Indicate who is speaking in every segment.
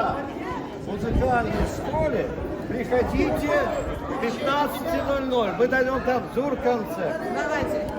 Speaker 1: на музыкальной школе, приходите в 15:00. Мы даем там зур-концерт.
Speaker 2: Давайте.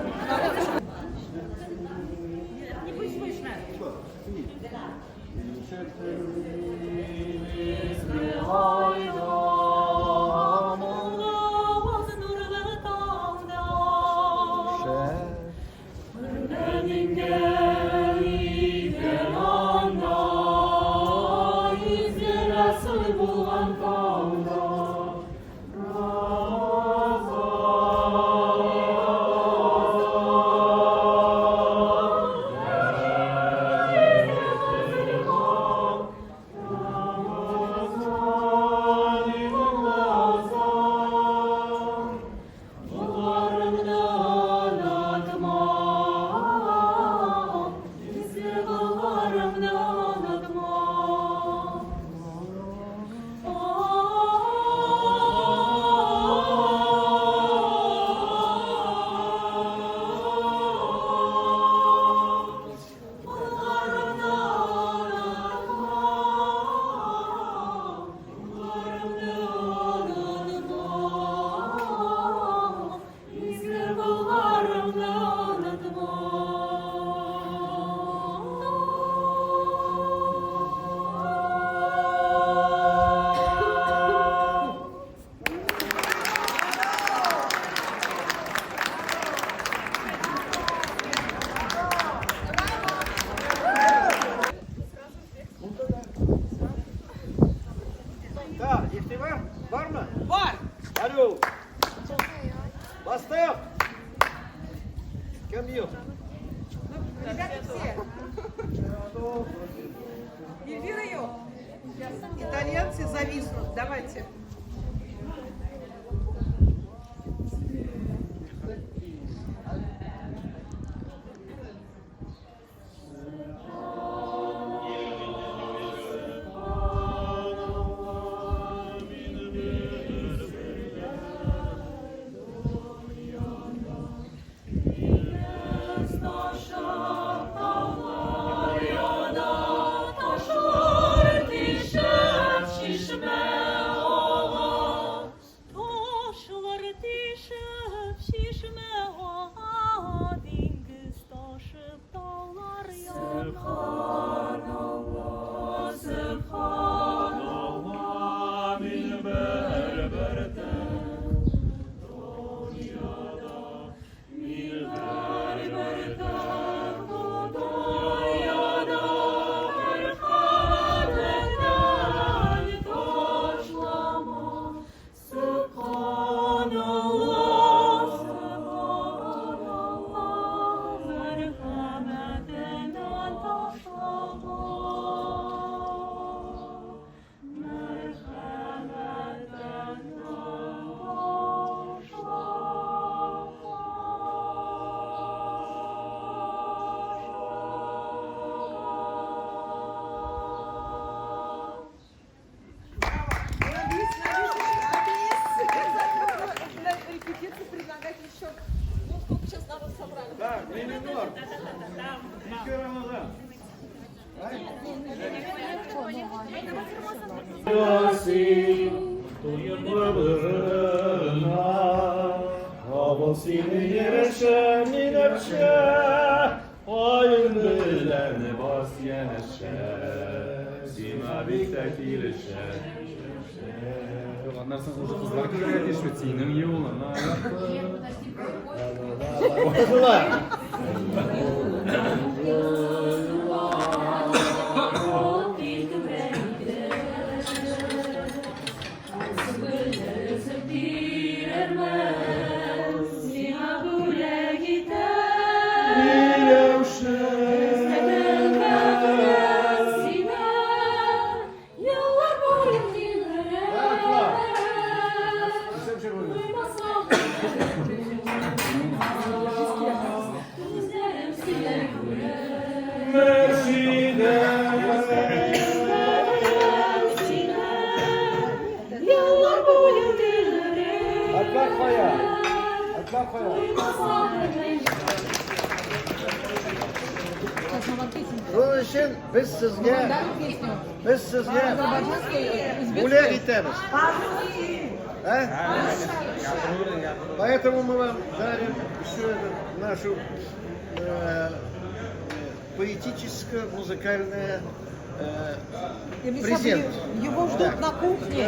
Speaker 1: Да, если var mı?
Speaker 2: Var.
Speaker 1: Alo. Бастов. Камил.
Speaker 2: Ребята все. Эльвира ее. Итальянцы зависнут. Давайте.
Speaker 1: Да, ми минор. Еще Рамазан.
Speaker 3: Havasını yereşe, ninepşe, ayın bilen bas yeneşe, sima biktekilişe.
Speaker 4: Onlar sana уже kızlar kadar yetişmedi. Yine iyi olan.
Speaker 1: Okudular. Atlar koya.
Speaker 5: Bunun için biz sizge Bulya gitmemiz. Поэтому мы вам дарим всю эту нашу поэтическое, музыкальное презент.
Speaker 2: Его ждут на кухне.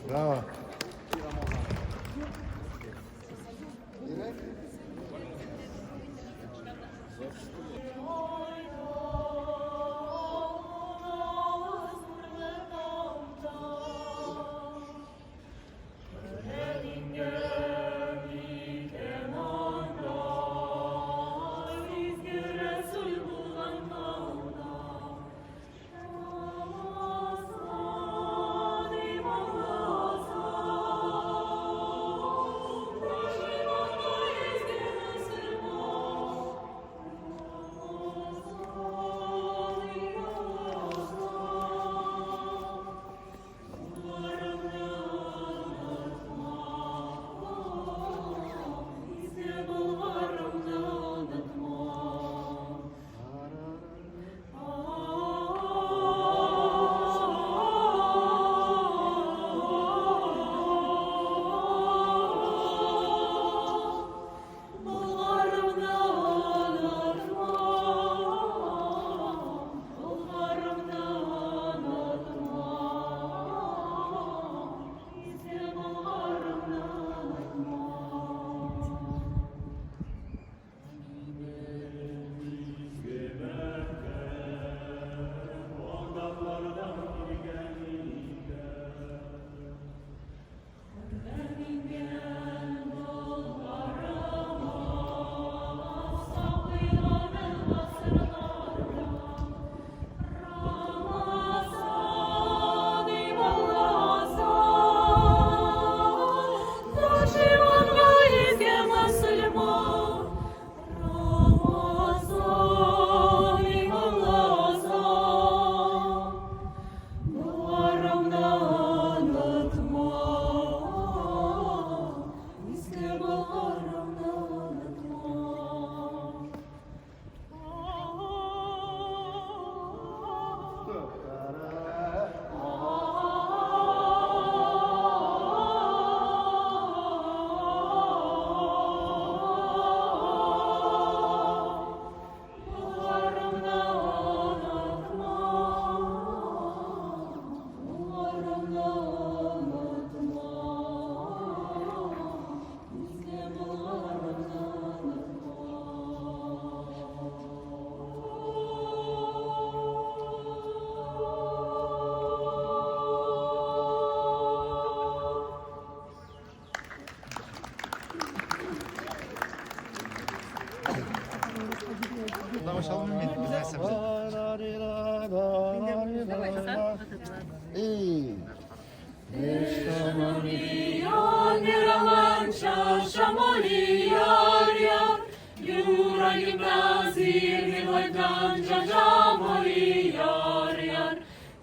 Speaker 5: Bravo.
Speaker 6: şamoli yar yar. Yüreğimde zirvelerden şamoli yar yar.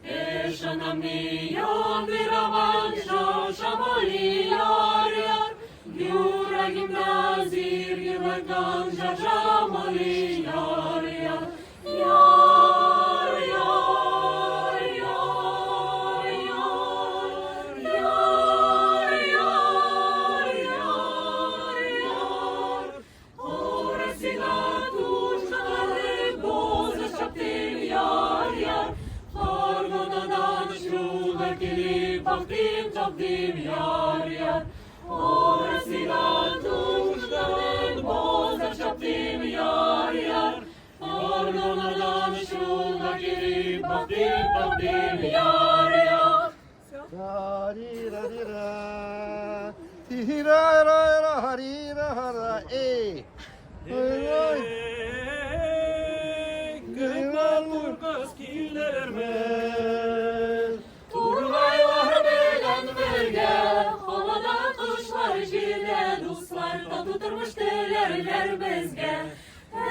Speaker 6: Eşanami yan bir avancı şamoli yar yar. Yüreğimde zirvelerden şamoli yar yar. Yar yar yar yar yar yar yar yar. Orasıyla tuşları boz şaptım yar yar. Harmonadan şurada gelip baktım taptım yar yar. Orasıyla tuşları boz şaptım yar yar. Harmonadan şurada gelip baktım taptım yar yar.
Speaker 5: Ra-di-ra-di-ra. Ti-ra-ra-ra-ri-ra-ra. Ey. Oy, oy.
Speaker 3: Gönül Turkas kilermez.
Speaker 6: Turgaylar bilen birge, havada kuşlar jile, dostlar da tutturmuş dilerler bizge. Hey!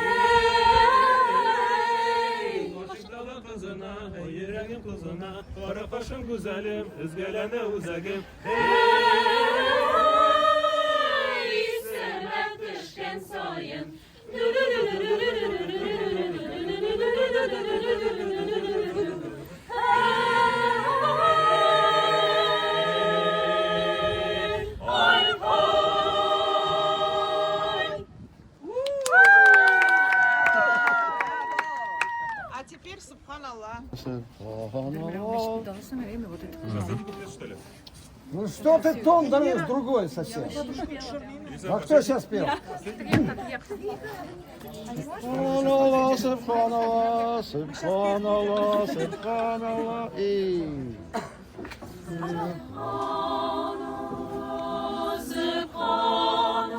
Speaker 3: Koşuklara kızına, yüreğim kızına, kara kaşım güzelim, üzgelene uzagim.
Speaker 6: Hey! Sevmek düşken sayın. Hey! Ay, ay!
Speaker 2: А теперь Субханаллах.
Speaker 5: Ну что ты тон даешь другой совсем? А кто сейчас пел? Субханаллах, субханаллах, субханаллах, субханаллах. Ey.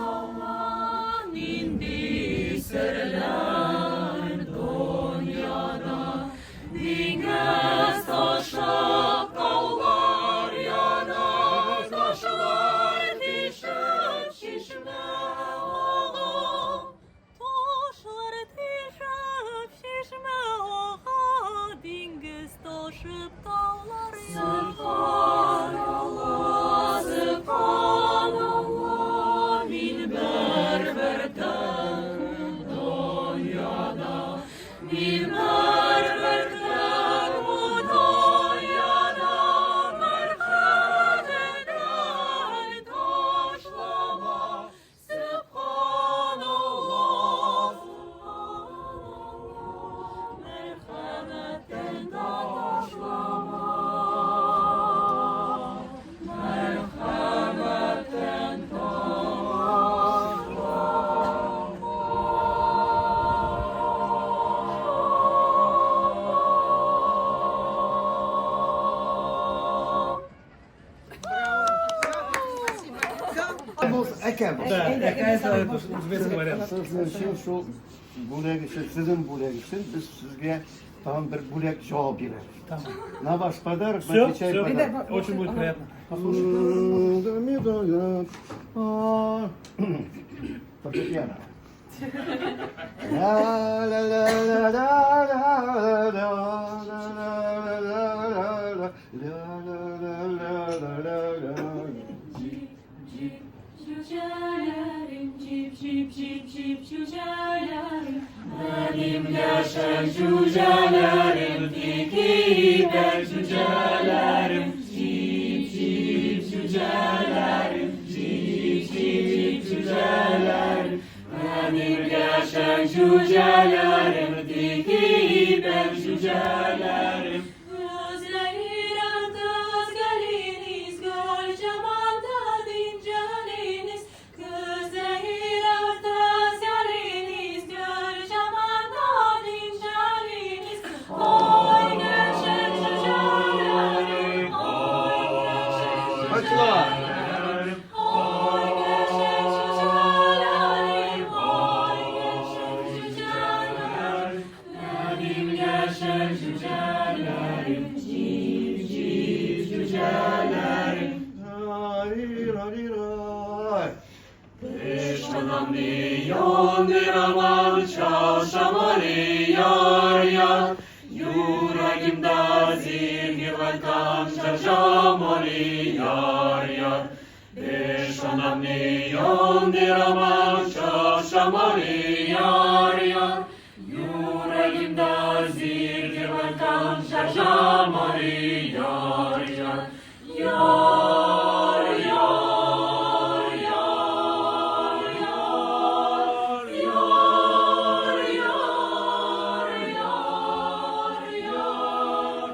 Speaker 6: Subhanallah, nindi serler dünyada. Dinges taşak dağlar yana, taşlar düşüp şişme ağa. Taşlar düşüp şişme ağa, dinges taşıp dağlar yana. Subhanallah, Subhanallah, min berberden dünyada, min berberden bu dünyada, merhametten taşlama. Subhanallah, Subhanallah, merhametten taşlama. Merhametten
Speaker 5: Ekem.
Speaker 3: Uzbekski variant.
Speaker 5: Sizler için şu bulak için, sizin bulak için biz sizge tam bir bulak cevap veririz. Tamam. Na vaš padar,
Speaker 3: Все,
Speaker 5: на чай
Speaker 3: все,
Speaker 5: padar.
Speaker 3: очень будет приятно.
Speaker 5: Фортепиано. La la la la la la la
Speaker 6: Cücelerim, cip cip cip cip cücelerim. Benim yaşar cücelerim, diki ben cücelerim. Cip cip cücelerim, cip cip cücelerim. Benim yaşar cücelerim, diki ben cücelerim. Gözlerim kız geliniz, gör camanda dinceliniz. Gözlerim kız geliniz, gör camanda dinceliniz. Oy gerçek cücelerim, oy gerçek cücelerim. Oy gerçek cücelerim, oy gerçek cücelerim. Benim gerçek cücelerim, cip cip cücelerim.
Speaker 5: la la la la.
Speaker 6: Yondiramam çavşamali yar yar Yüreğimde zirgilen kan çavşamali yar yar Beş anamni yondiramam çavşamali yar yar Yüreğimde zirgilen kan çavşamali yar yar Yar yar yar yar yar yar yar yar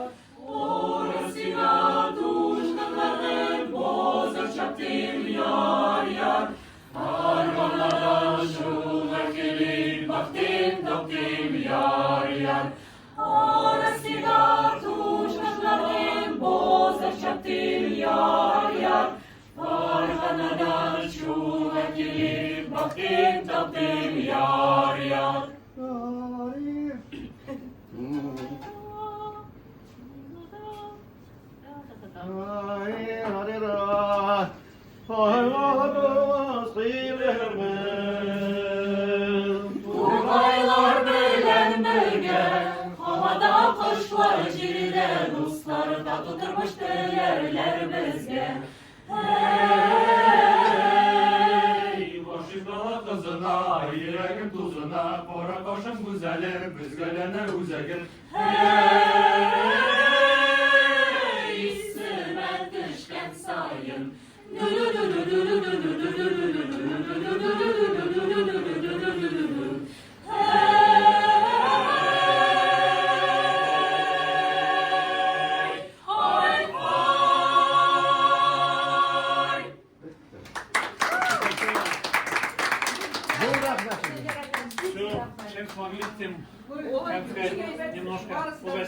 Speaker 6: Orasına düşmanların bozar çaptım yar yar Harmanlardan şular gelip baktım döktüm yar yar Orasına düşmanların bozar çaptım yar yar Harmanlardan şular gelip baktım döktüm yar yar Turgaylar bölen bölge Havada kuşlar cirde Ruslar da tutturmuş değerler bizge Hey
Speaker 3: Boşu bana kızına, yüreğim tuzuna, kora koşun güzelim, biz gelene uzakın.
Speaker 6: Hey İsmet düşken sayın Hey hay hay
Speaker 3: Все, шеф, могли бы немножко